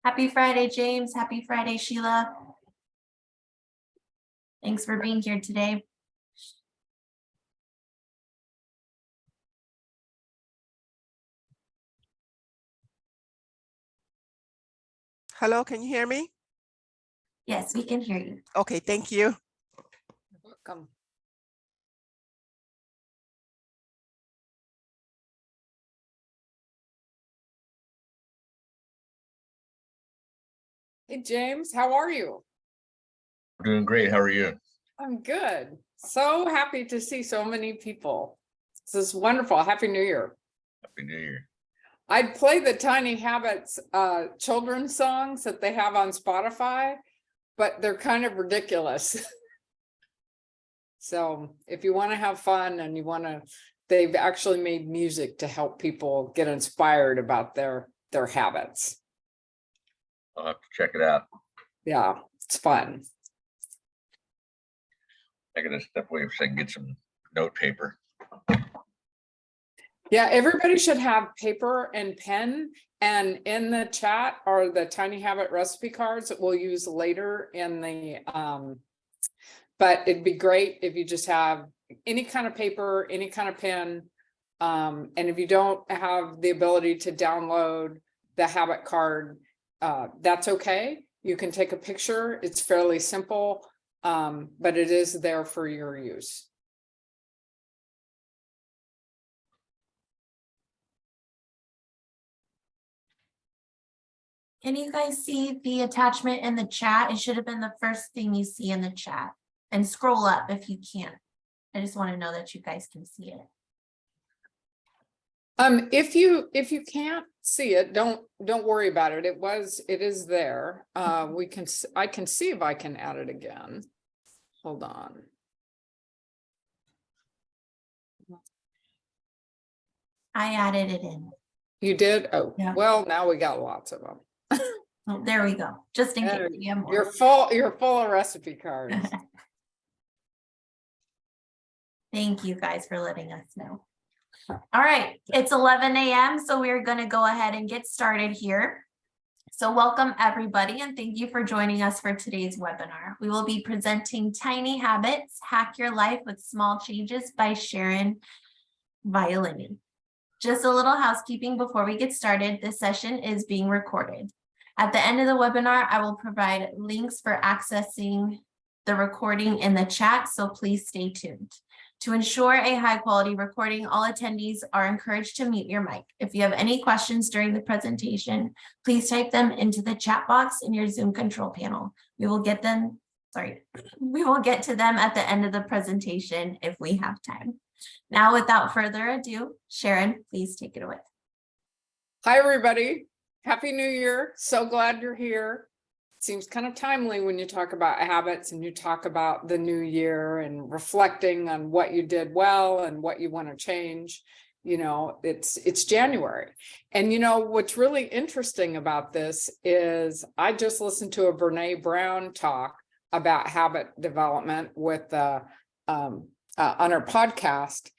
Happy Friday, James. Happy Friday, Sheila. Thanks for being here today. Hello, can you hear me? Yes, we can hear you. Okay, thank you. Welcome. Hey, James, how are you? Doing great. How are you? I'm good. So happy to see so many people. This is wonderful. Happy New Year. Happy New Year. I'd play the Tiny Habits children's songs that they have on Spotify, but they're kind of ridiculous. So if you want to have fun and you want to, they've actually made music to help people get inspired about their habits. I'll have to check it out. Yeah, it's fun. I gotta step away so I can get some note paper. Yeah, everybody should have paper and pen, and in the chat are the Tiny Habit recipe cards that we'll use later in the but it'd be great if you just have any kind of paper, any kind of pen. And if you don't have the ability to download the habit card, that's okay. You can take a picture. It's fairly simple, but it is there for your use. Can you guys see the attachment in the chat? It should have been the first thing you see in the chat. And scroll up if you can. I just want to know that you guys can see it. If you can't see it, don't worry about it. It is there. I can see if I can add it again. Hold on. I added it in. You did? Oh, Yeah. well, now we got lots of them. Oh, there we go. Just in case we have more. You're full of recipe cards. Thank you guys for letting us know. All right, it's 11 a.m. So we're going to go ahead and get started here. So welcome everybody and thank you for joining us for today's webinar. We will be presenting Tiny Habits, Hack Your Life with Small Changes by Sharon Violini. Just a little housekeeping before we get started. This session is being recorded. At the end of the webinar, I will provide links for accessing the recording in the chat, so please stay tuned. To ensure a high quality recording, all attendees are encouraged to mute your mic. If you have any questions during the presentation, please type them into the chat box in your Zoom control panel. We will get to them at the end of the presentation if we have time. Now, without further ado, Sharon, please take it away. Hi, everybody. Happy New Year. So glad you're here. Seems kind of timely when you talk about habits and you talk about the new year and reflecting on what you did well and what you want to change. You know, it's January. And you know, what's really interesting about this is I just listened to a Brene Brown talk about habit development with on her podcast.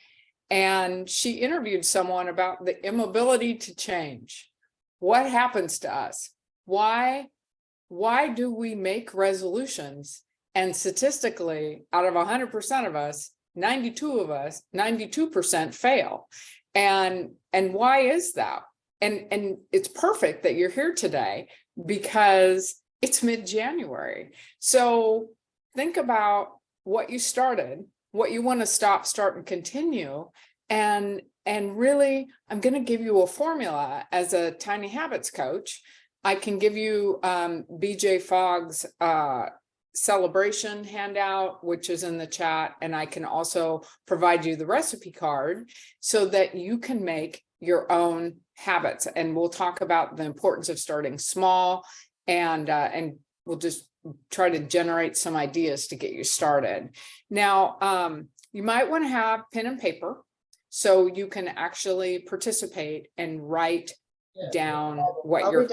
And she interviewed someone about the inability to change. What happens to us? Why do we make resolutions and statistically out of 100% of us, 92% fail? And why is that? And it's perfect that you're here today because it's mid-January. So think about what you started, what you want to stop, start, and continue. And really, I'm going to give you a formula as a Tiny Habits coach. I can give you BJ Fogg's celebration handout, which is in the chat, and I can also provide you the recipe card so that you can make your own habits. And we'll talk about the importance of starting small, and we'll just try to generate some ideas to get you started. Now, you might want to have pen and paper so you can actually participate and write down what you're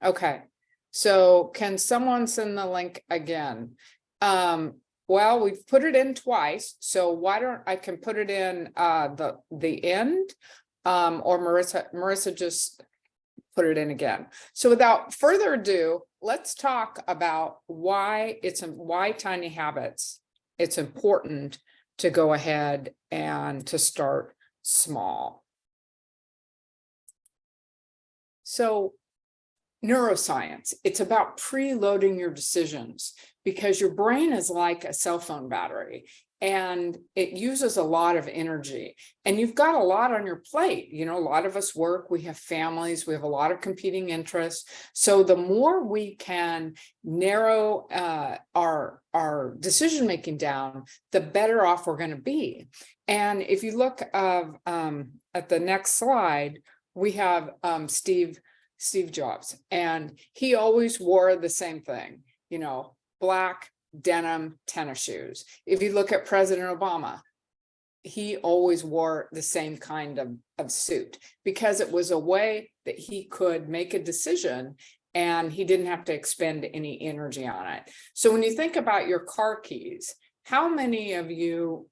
Okay, so can someone send the link again? Well, we've put it in twice, so why don't I can put it in the end Or Marissa just put it in again. So without further ado, let's talk about why tiny habits. It's important to go ahead and to start small. So neuroscience, it's about preloading your decisions because your brain is like a cell phone battery and it uses a lot of energy and you've got a lot on your plate. You know, a lot of us work, we have families, we have a lot of competing interests. So the more we can narrow our decision-making down, the better off we're going to be. And if you look at the next slide, we have Steve Jobs, and he always wore the same thing, you know, black denim tennis shoes. If you look at President Obama, he always wore the same kind of suit because it was a way that he could make a decision and he didn't have to expend any energy on it. So when you think about your car keys, how many of you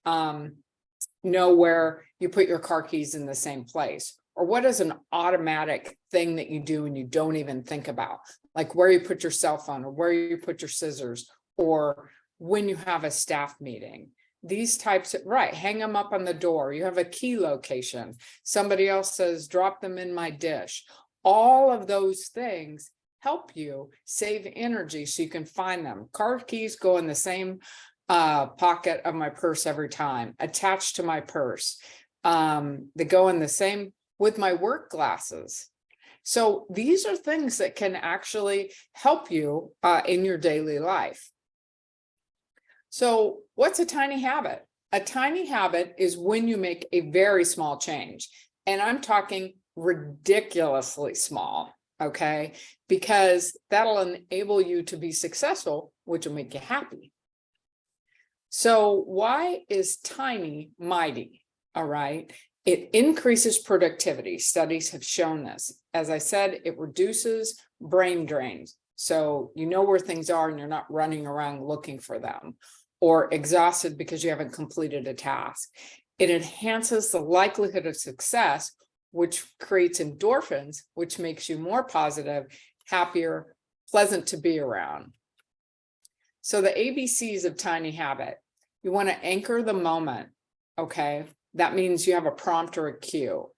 know where you put your car keys in the same place? Or what is an automatic thing that you do and you don't even think about? Like where you put your cell phone or where you put your scissors or when you have a staff meeting. These types of, right, hang them up on the door. You have a key location. Somebody else says, drop them in my dish. All of those things help you save energy so you can find them. Car keys go in the same pocket of my purse every time, attached to my purse. They go in the same with my work glasses. So these are things that can actually help you in your daily life. So what's a tiny habit? A tiny habit is when you make a very small change. And I'm talking ridiculously small, okay? Because that'll enable you to be successful, which will make you happy. So why is tiny mighty? All right. It increases productivity. Studies have shown this. As I said, it reduces brain drains. So you know where things are and you're not running around looking for them or exhausted because you haven't completed a task. It enhances the likelihood of success, which creates endorphins, which makes you more positive, happier, pleasant to be around. So the ABCs of tiny habit, you want to anchor the moment, okay? That means you have a prompt or a cue.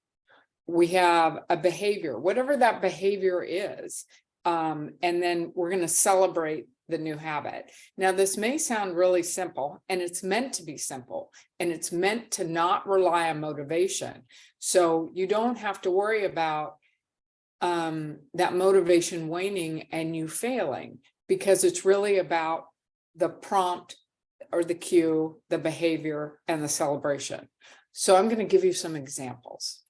We have a behavior, whatever that behavior is. And then we're going to celebrate the new habit. Now, this may sound really simple, and it's meant to be simple, and it's meant to not rely on motivation. So you don't have to worry about that motivation waning and you failing, because it's really about the prompt or the cue, the behavior, and the celebration. So I'm going to give you some examples.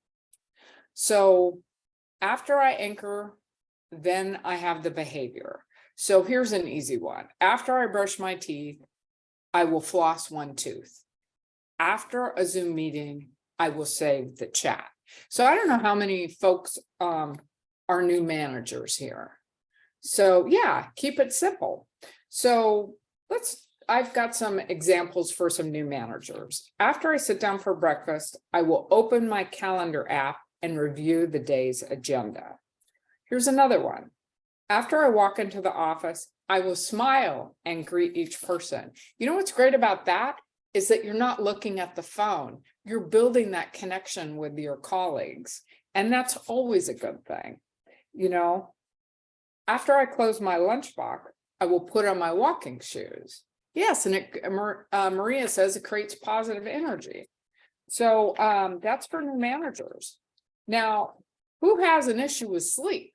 So after I anchor, then I have the behavior. So here's an easy one. After I brush my teeth, I will floss one tooth. After a Zoom meeting, I will save the chat. So I don't know how many folks are new managers here. So yeah, keep it simple. So I've got some examples for some new managers. After I sit down for breakfast, I will open my calendar app and review the day's agenda. Here's another one. After I walk into the office, I will smile and greet each person. You know what's great about that is that you're not looking at the phone. You're building that connection with your colleagues. And that's always a good thing. You know, after I close my lunchbox, I will put on my walking shoes. Yes, and Maria says it creates positive energy. So that's for new managers. Now, who has an issue with sleep?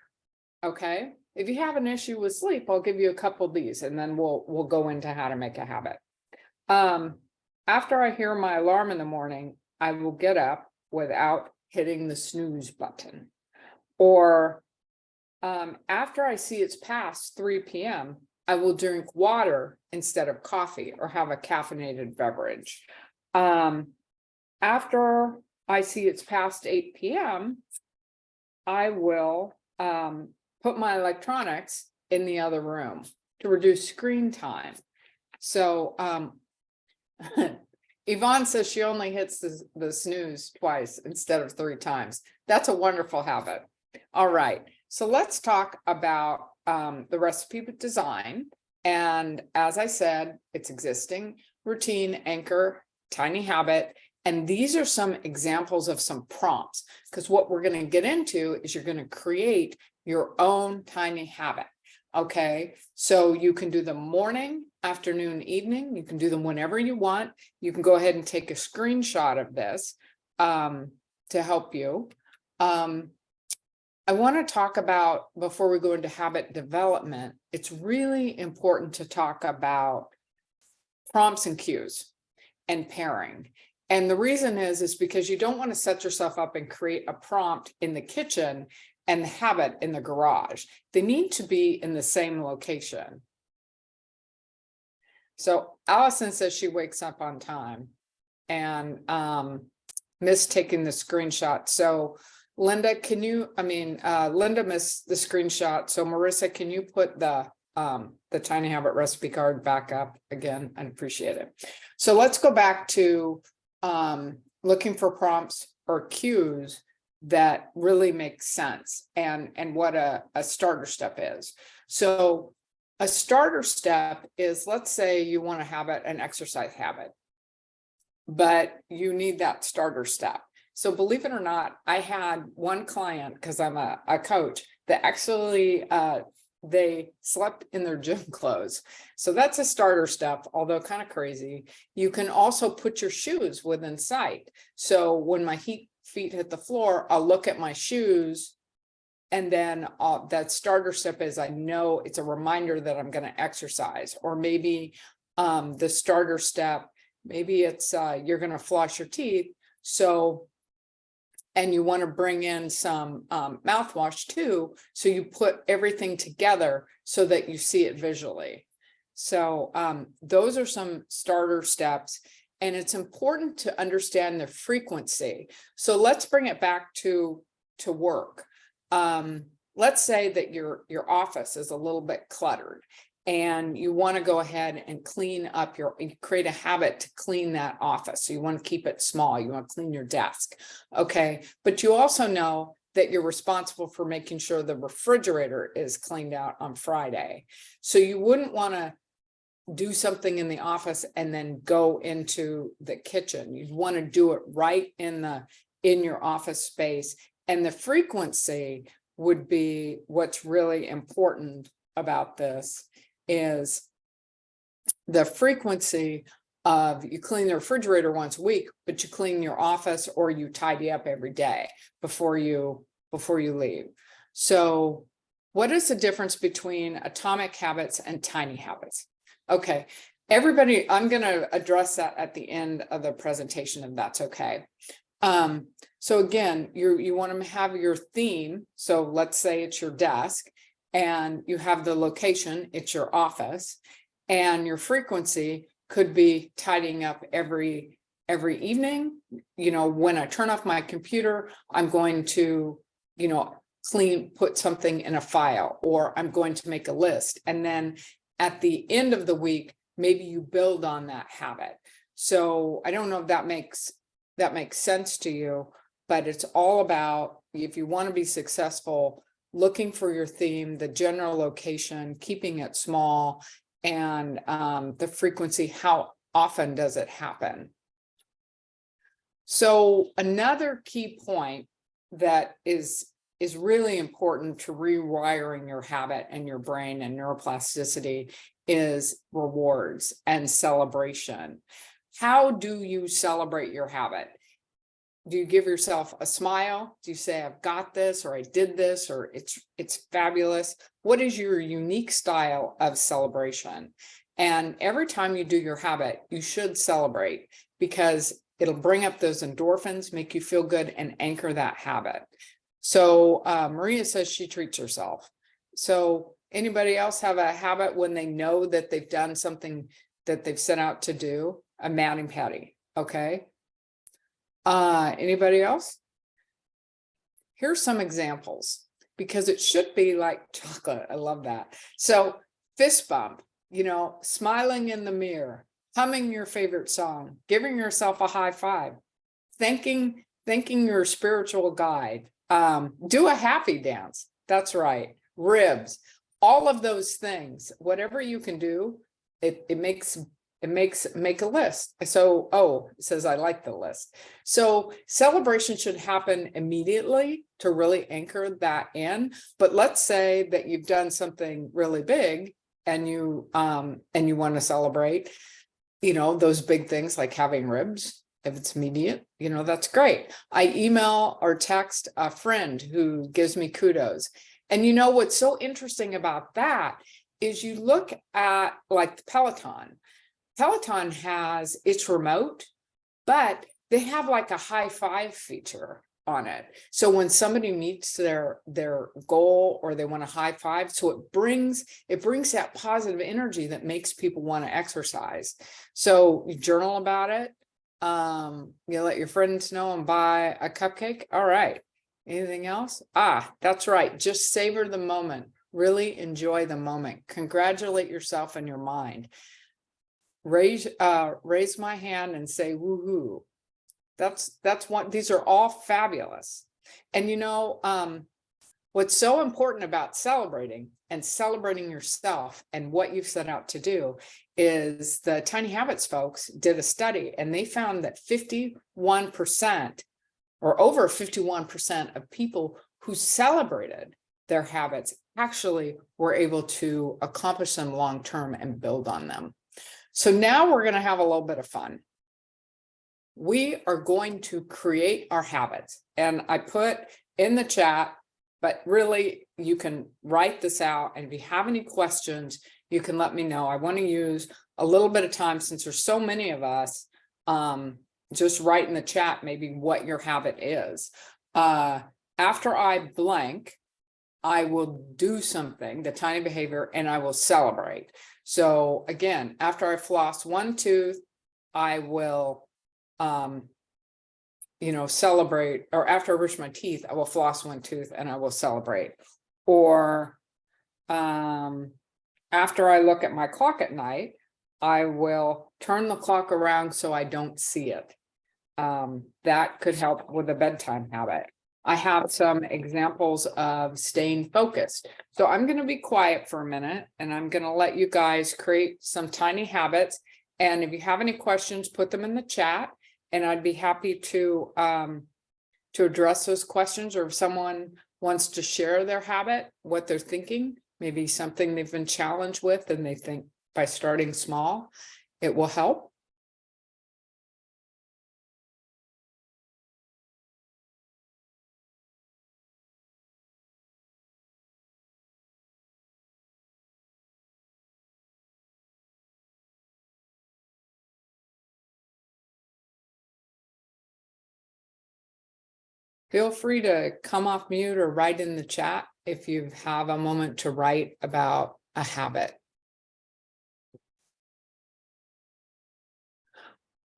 Okay, if you have an issue with sleep, I'll give you a couple of these, and then we'll go into how to make a habit. After I hear my alarm in the morning, I will get up without hitting the snooze button. Or after I see it's past 3 p.m., I will drink water instead of coffee or have a caffeinated beverage. After I see it's past 8 p.m., I will put my electronics in the other room to reduce screen time. So Yvonne says she only hits the snooze twice instead of 3 times. That's a wonderful habit. All right, so let's talk about the recipe design. And as I said, it's existing, routine, anchor, tiny habit. And these are some examples of some prompts, because what we're going to get into is you're going to create your own tiny habit. Okay, so you can do them morning, afternoon, evening. You can do them whenever you want. You can go ahead and take a screenshot of this to help you. I want to talk about, before we go into habit development, it's really important to talk about prompts and cues and pairing. And the reason is because you don't want to set yourself up and create a prompt in the kitchen and the habit in the garage. They need to be in the same location. So Allison says she wakes up on time and missed taking the screenshot. So Linda, Linda missed the screenshot. So Marissa, can you put the tiny habit recipe card back up again? I'd appreciate it. So let's go back to looking for prompts or cues that really make sense and what a starter step is. So a starter step is, let's say you want to have an exercise habit, but you need that starter step. So believe it or not, I had one client, because I'm a coach, that actually they slept in their gym clothes. So that's a starter step, although kind of crazy. You can also put your shoes within sight. So when my feet hit the floor, I'll look at my shoes, and then that starter step is, I know it's a reminder that I'm going to exercise. Or maybe the starter step, maybe it's you're going to floss your teeth. So, and you want to bring in some mouthwash too. So you put everything together so that you see it visually. So those are some starter steps. And it's important to understand the frequency. So let's bring it back to work. Let's say that your office is a little bit cluttered and you want to go ahead and clean up you create a habit to clean that office. So you want to keep it small. You want to clean your desk. Okay. But you also know that you're responsible for making sure the refrigerator is cleaned out on Friday. So you wouldn't want to do something in the office and then go into the kitchen. You'd want to do it right in your office space. And the frequency would be what's really important about this, is the frequency of, you clean the refrigerator once a week, but you clean your office or you tidy up every day before you leave. So what is the difference between atomic habits and tiny habits? Okay, everybody, I'm going to address that at the end of the presentation, if that's okay. So again, you want to have your theme. So let's say it's your desk and you have the location, it's your office, and your frequency could be tidying up every evening. You know, when I turn off my computer, I'm going to, put something in a file, or I'm going to make a list. And then at the end of the week, maybe you build on that habit. So I don't know if that makes sense to you, but it's all about, if you want to be successful, looking for your theme, the general location, keeping it small, and the frequency, how often does it happen? So another key point that is really important to rewiring your habit and your brain and neuroplasticity is rewards and celebration. How do you celebrate your habit? Do you give yourself a smile? Do you say, I've got this, or I did this, or it's fabulous? What is your unique style of celebration? And every time you do your habit, you should celebrate, because it'll bring up those endorphins, make you feel good, and anchor that habit. So Maria says she treats herself. So anybody else have a habit when they know that they've done something that they've set out to do? A Mani Patty, okay? Anybody else? Here's some examples, because it should be like chocolate. I love that. So fist bump, smiling in the mirror, humming your favorite song, giving yourself a high five, thanking your spiritual guide, do a happy dance. That's right. Ribs, all of those things, whatever you can do, make a list. So, it says I like the list. So celebration should happen immediately to really anchor that in. But let's say that you've done something really big and you want to celebrate, those big things like having ribs. If it's immediate, that's great. I email or text a friend who gives me kudos. And what's so interesting about that is you look at like the Peloton. Peloton has its remote, but they have like a high five feature on it. So when somebody meets their goal or they want a high five, so it brings that positive energy that makes people want to exercise. So you journal about it. You let your friends know and buy a cupcake. All right. Anything else? That's right. Just savor the moment. Really enjoy the moment. Congratulate yourself in your mind. Raise my hand and say woohoo. That's one. These are all fabulous. And what's so important about celebrating yourself and what you've set out to do is the Tiny Habits folks did a study and they found that 51% or over 51% of people who celebrated their habits actually were able to accomplish them long-term and build on them. So now we're going to have a little bit of fun. We are going to create our habits. And I put in the chat, but really you can write this out. And if you have any questions, you can let me know. I want to use a little bit of time since there's so many of us. Just write in the chat maybe what your habit is. After I blank, I will do something, the tiny behavior, and I will celebrate. So again, after I floss one tooth, I will, celebrate, or after I brush my teeth, I will floss one tooth and I will celebrate. Or after I look at my clock at night, I will turn the clock around so I don't see it. That could help with a bedtime habit. I have some examples of staying focused. So I'm going to be quiet for a minute and I'm going to let you guys create some tiny habits. And if you have any questions, put them in the chat and I'd be happy to address those questions, or if someone wants to share their habit, what they're thinking, maybe something they've been challenged with and they think by starting small, it will help. Feel free to come off mute or write in the chat if you have a moment to write about a habit.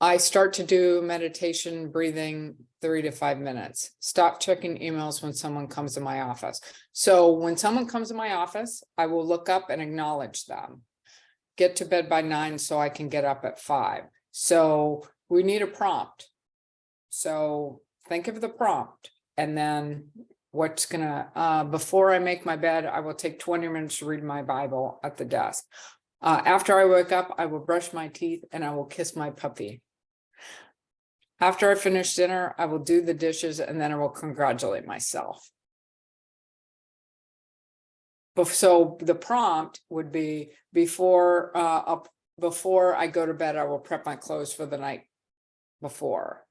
I start to do meditation, breathing 3 to 5 minutes. Stop checking emails when someone comes to my office. So when someone comes to my office, I will look up and acknowledge them. Get to bed by 9 so I can get up at 5. So we need a prompt. So think of the prompt, and then what's gonna, before I make my bed, I will take 20 minutes to read my Bible at the desk. After I wake up, I will brush my teeth and I will kiss my puppy. After I finish dinner, I will do the dishes and then I will congratulate myself. So the prompt would be before I go to bed, I will prep my clothes for the night before.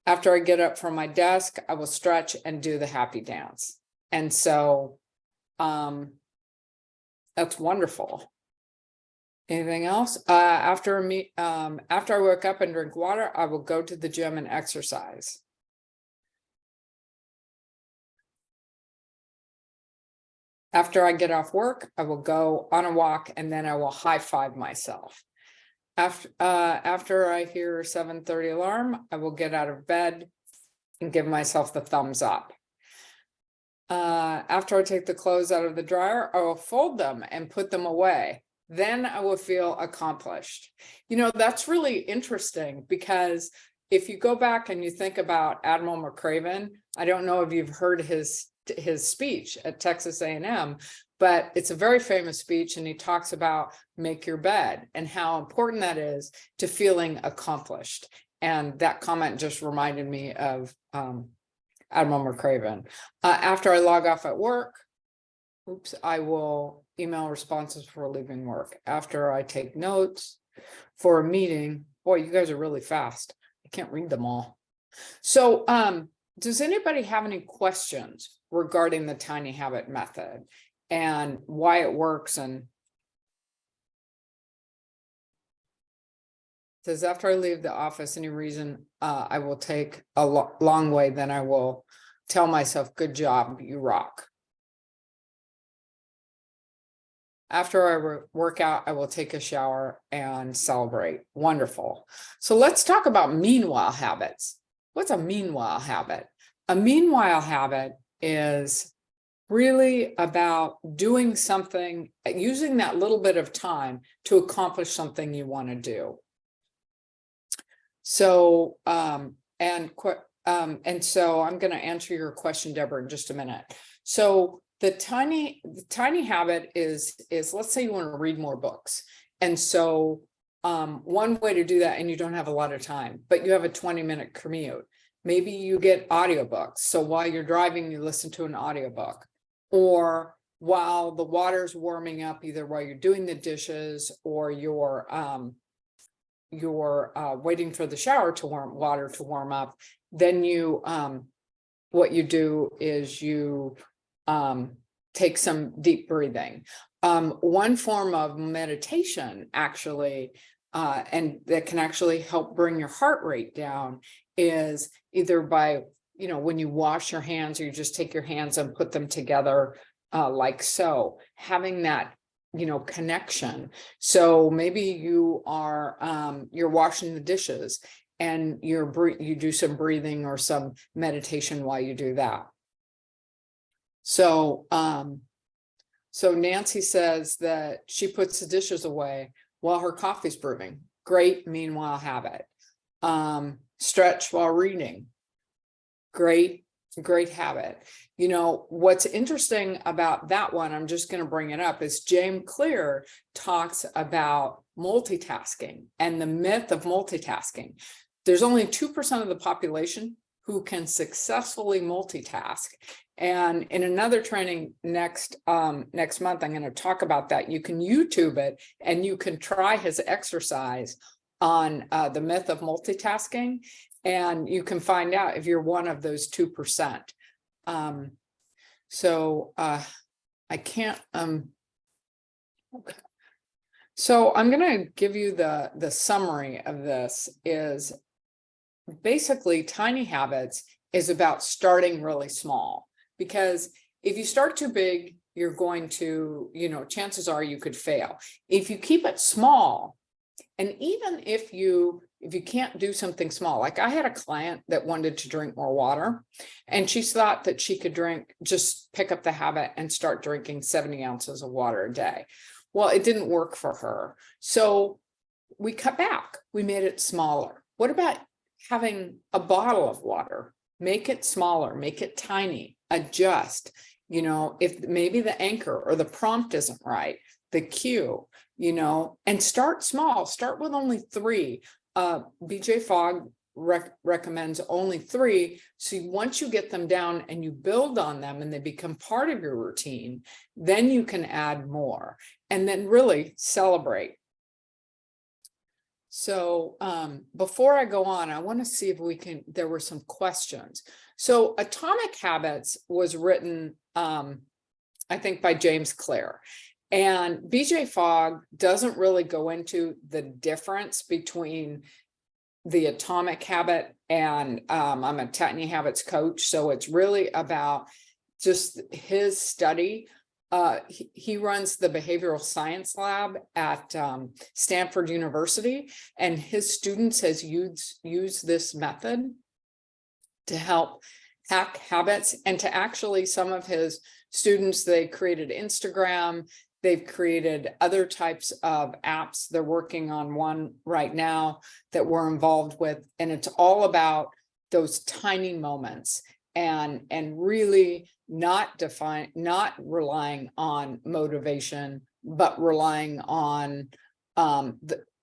After I get up from my desk, I will stretch and do the happy dance. And so that's wonderful. Anything else? After I wake up and drink water, I will go to the gym and exercise. After I get off work, I will go on a walk and then I will high five myself. After I hear 7:30 alarm, I will get out of bed and give myself the thumbs up. After I take the clothes out of the dryer, I will fold them and put them away. then I will feel accomplished. That's really interesting because if you go back and you think about Admiral McCraven, I don't know if you've heard his speech at Texas A&M, but it's a very famous speech, and he talks about make your bed and how important that is to feeling accomplished. And that comment just reminded me of Admiral McCraven. After I log off at work, I will email responses for leaving work. After I take notes for a meeting, boy, you guys are really fast. I can't read them all. So does anybody have any questions regarding the tiny habit method and why it works? And says, after I leave the office, any reason I will take a long way, then I will tell myself, good job, you rock. After I work out, I will take a shower and celebrate. Wonderful. So let's talk about meanwhile habits. What's a meanwhile habit? A meanwhile habit is really about doing something, using that little bit of time to accomplish something you want to do. So, and so I'm going to answer your question, Deborah, in just a minute. So the tiny habit is let's say you want to read more books. And so one way to do that, and you don't have a lot of time, but you have a 20-minute commute. Maybe you get audiobooks. So while you're driving, you listen to an audiobook, or while the water's warming up, either while you're doing the dishes or you're waiting for the shower to warm up, then you what you do is you take some deep breathing. One form of meditation actually, and that can actually help bring your heart rate down, is either by, when you wash your hands, or you just take your hands and put them together like so, having that connection. So maybe you are you're washing the dishes and you do some breathing or some meditation while you do that. So so Nancy says that she puts the dishes away while her coffee's brewing. Great meanwhile habit. Stretch while reading. Great habit. What's interesting about that one, I'm just going to bring it up, is James Clear talks about multitasking and the myth of multitasking. There's only 2% of the population who can successfully multitask. And in another training next month, I'm going to talk about that. You can YouTube it and you can try his exercise on the myth of multitasking, and you can find out if you're one of those 2%. So I can't, okay. So I'm going to give you the summary of this. Is basically tiny habits is about starting really small, because if you start too big, you're going to, chances are you could fail. If you keep it small, and even if you can't do something small, like I had a client that wanted to drink more water, and she thought that she could just pick up the habit and start drinking 70 ounces of water a day. Well, it didn't work for her. So we cut back, we made it smaller. What about having a bottle of water? Make it smaller, make it tiny, adjust. If maybe the anchor or the prompt isn't right, the cue, and start small, start with only 3. BJ Fogg recommends only 3. So once you get them down and you build on them and they become part of your routine, then you can add more and then really celebrate. So before I go on, I want to see if there were some questions. So Atomic Habits was written, I think, by James Clear. And BJ Fogg doesn't really go into the difference between the atomic habit and I'm a tiny habits coach. So it's really about just his study. He runs the behavioral science lab at Stanford University, and his students has used this method to help hack habits. And to actually, some of his students, they created Instagram, They've created other types of apps. They're working on one right now that we're involved with, and it's all about those tiny moments and really not relying on motivation, but relying on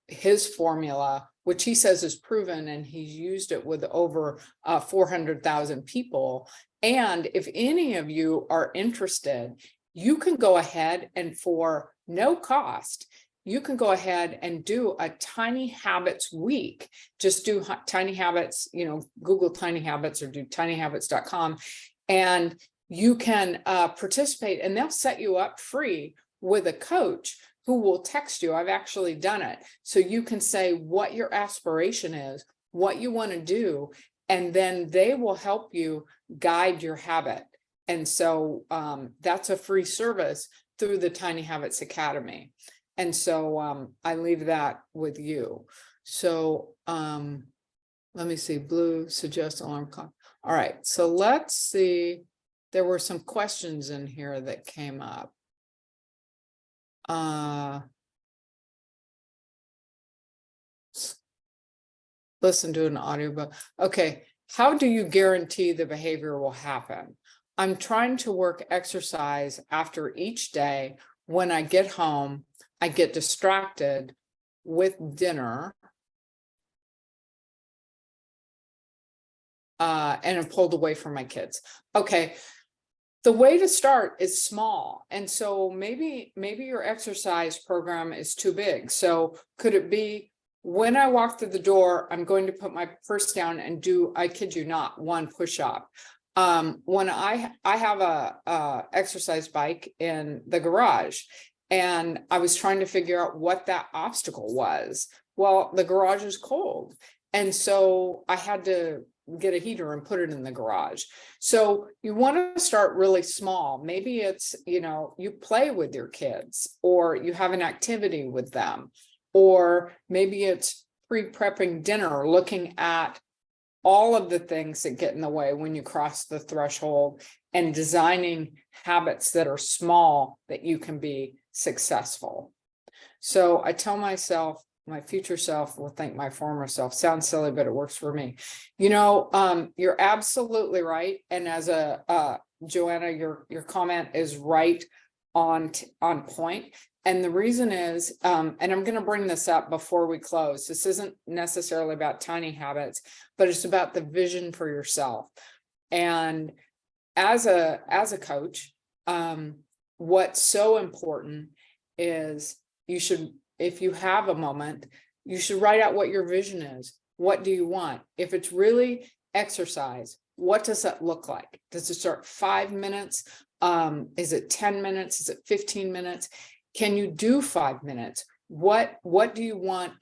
his formula, which he says is proven, and he's used it with over 400,000 people. And if any of you are interested, you can go ahead and for no cost, you can go ahead and do a Tiny Habits week. Just do Tiny Habits, Google Tiny Habits or do tinyhabits.com, and you can participate, and they'll set you up free with a coach who will text you. I've actually done it. So you can say what your aspiration is, what you want to do, and then they will help you guide your habit. And so that's a free service through the Tiny Habits Academy. And so I leave that with you. So let me see, blue suggest alarm clock. All right, so let's see. There were some questions in here that came up. Listen to an audiobook. Okay, how do you guarantee the behavior will happen? I'm trying to work exercise after each day. When I get home, I get distracted with dinner and I'm pulled away from my kids. Okay, the way to start is small. And so maybe your exercise program is too big. So could it be, when I walk through the door, I'm going to put my purse down and do, I kid you not, 1 push-up. When I have a exercise bike in the garage, and I was trying to figure out what that obstacle was. Well, the garage is cold. And so I had to get a heater and put it in the garage. So you want to start really small. Maybe it's, you play with your kids, or you have an activity with them, or maybe it's pre-prepping dinner, looking at all of the things that get in the way when you cross the threshold, and designing habits that are small that you can be successful. So I tell myself, my future self will thank my former self. Sounds silly, but it works for me. You're absolutely right. And as Joanna, your comment is right on point. And the reason is, and I'm going to bring this up before we close. This isn't necessarily about tiny habits, but it's about the vision for yourself. And as a coach, what's so important is you should, if you have a moment, you should write out what your vision is. What do you want? If it's really exercise, what does that look like? Does it start 5 minutes? Is it 10 minutes? Is it 15 minutes? Can you do 5 minutes? What do you want,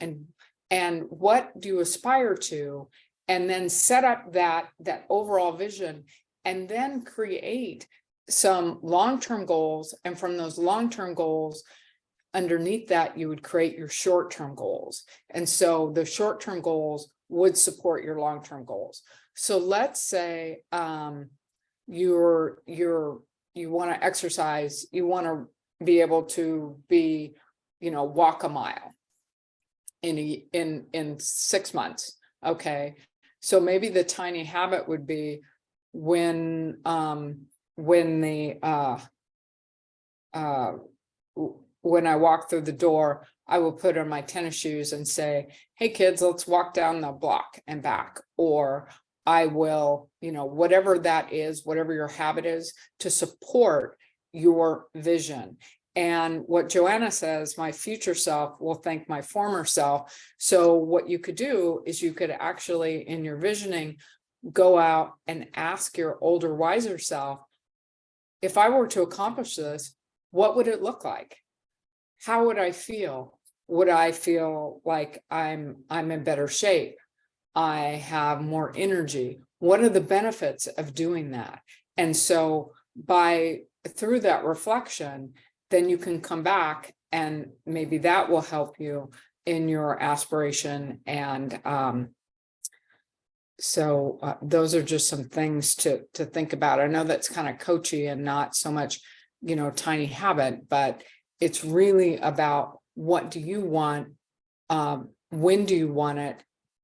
and what do you aspire to? And then set up that overall vision, and then create some long-term goals. And from those long-term goals, underneath that, you would create your short-term goals. And so the short-term goals would support your long-term goals. So let's say you want to exercise, you want to be able to walk a mile in 6 months. Okay, so maybe the tiny habit would be when I walk through the door, I will put on my tennis shoes and say, hey kids, let's walk down the block and back. Or I will, whatever that is, whatever your habit is, to support your vision. And what Joanna says, my future self will thank my former self. So what you could do is you could actually, in your visioning, go out and ask your older, wiser self, if I were to accomplish this, what would it look like? How would I feel? Would I feel like I'm in better shape? I have more energy. What are the benefits of doing that? And so through that reflection, then you can come back, and maybe that will help you in your aspiration. And so those are just some things to think about. I know that's kind of coachy and not so much, tiny habit, but it's really about what do you want, when do you want it,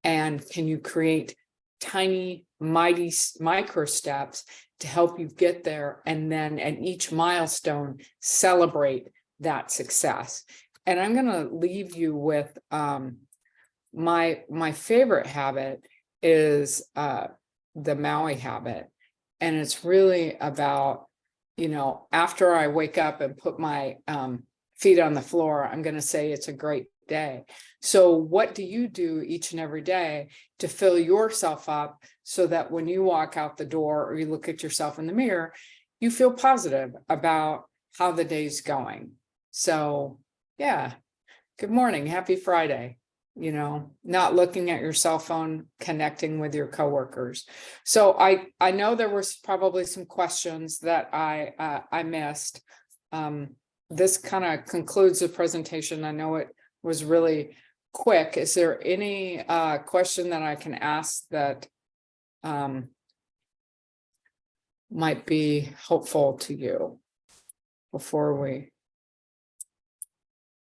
and can you create tiny, mighty micro steps to help you get there, and then at each milestone celebrate that success. And I'm going to leave you with my favorite habit is the Maui habit, and it's really about, after I wake up and put my feet on the floor, I'm going to say it's a great day. So what do you do each and every day to fill yourself up so that when you walk out the door or you look at yourself in the mirror, you feel positive about how the day's going? So yeah, good morning, happy Friday. Not looking at your cell phone, connecting with your coworkers. So I know there was probably some questions that I missed. This kind of concludes the presentation. I know it was really quick. Is there any question that I can ask that might be helpful to you before we